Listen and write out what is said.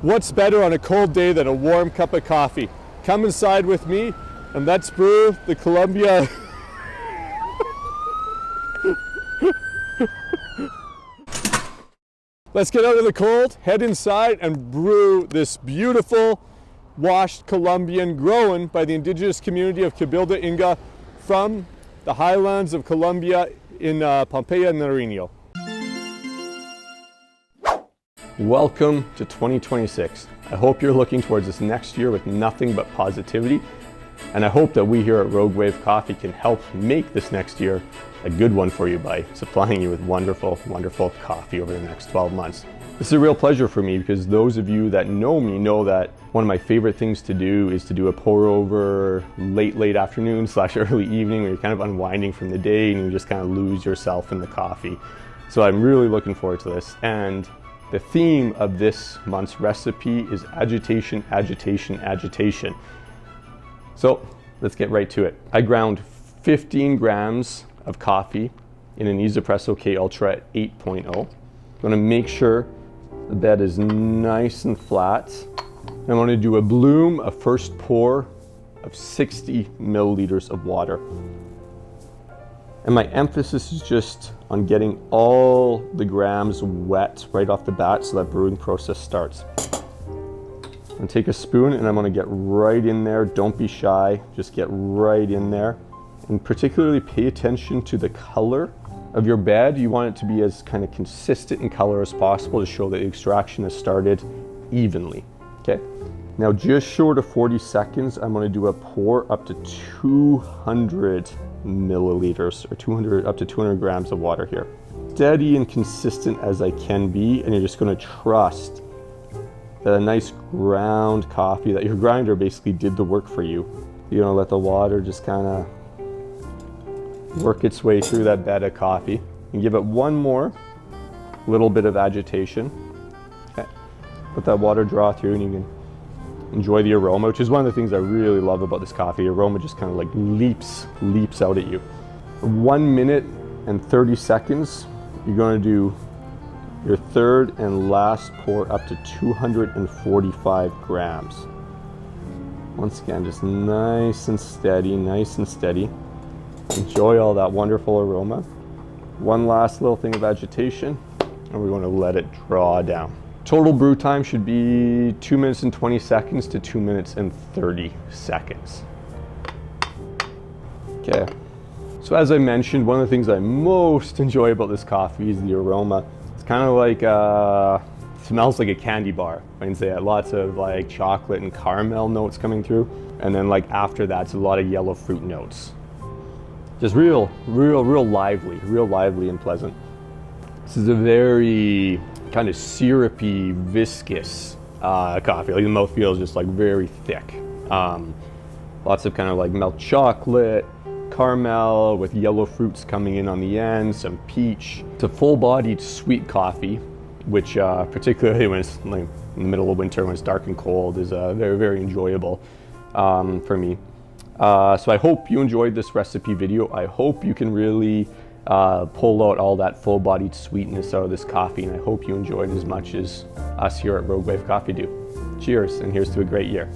What's better on a cold day than a warm cup of coffee? Come inside with me and let's brew the Colombia. Let's get out of the cold, head inside and brew this beautiful washed Colombian grown by the indigenous community of Cabildo Inga from the highlands of Colombia in Pompeya and Nariño. Welcome to 2026. I hope you're looking towards this next year with nothing but positivity. And I hope that we here at Rogue Wave Coffee can help make this next year a good one for you by supplying you with wonderful, wonderful coffee over the next 12 months. This is a real pleasure for me because those of you that know me know that one of my favorite things to do is to do a pour over late afternoon / early evening where you're kind of unwinding from the day and you just kind of lose yourself in the coffee. So I'm really looking forward to this. And the theme of this month's recipe is agitation, agitation, agitation. So let's get right to it. I ground 15 grams of coffee in an Espresso K Ultra at 8.0. I'm gonna make sure the bed is nice and flat. I'm gonna do a bloom, a first pour of 60 milliliters of water. And my emphasis is just on getting all the grams wet right off the bat so that brewing process starts. I'm gonna take a spoon and I'm gonna get right in there. Don't be shy, just get right in there. And particularly pay attention to the color of your bed. You want it to be as kind of consistent in color as possible to show that the extraction has started evenly, okay? Now just short of 40 seconds, I'm gonna do a pour up to 200 milliliters or up to 200 grams of water here. Steady and consistent as I can be, and you're just gonna trust that a nice ground coffee, that your grinder basically did the work for you. You're gonna let the water just kind of work its way through that bed of coffee and give it one more little bit of agitation. Okay. Let that water draw through and you can enjoy the aroma, which is one of the things I really love about this coffee. The aroma just kind of like leaps out at you. 1 minute and 30 seconds, you're going to do your third and last pour up to 245 grams. Once again, just nice and steady, nice and steady. Enjoy all that wonderful aroma. One last little thing of agitation, and we're going to let it draw down. Total brew time should be 2 minutes and 20 seconds to 2 minutes and 30 seconds. Okay, so as I mentioned, one of the things I most enjoy about this coffee is the aroma. It's kind of like, smells like a candy bar. I can say lots of like chocolate and caramel notes coming through. And then like after that, it's a lot of yellow fruit notes. Just real lively and pleasant. This is a very kind of syrupy, viscous coffee. Like the mouthfeel is just like very thick. Lots of kind of like milk chocolate, caramel with yellow fruits coming in on the end, some peach. It's a full-bodied sweet coffee, which particularly when it's like in the middle of winter when it's dark and cold is very enjoyable for me. So I hope you enjoyed this recipe video. I hope you can really pull out all that full-bodied sweetness out of this coffee, and I hope you enjoyed as much as us here at Rogue Wave Coffee do. Cheers, and here's to a great year.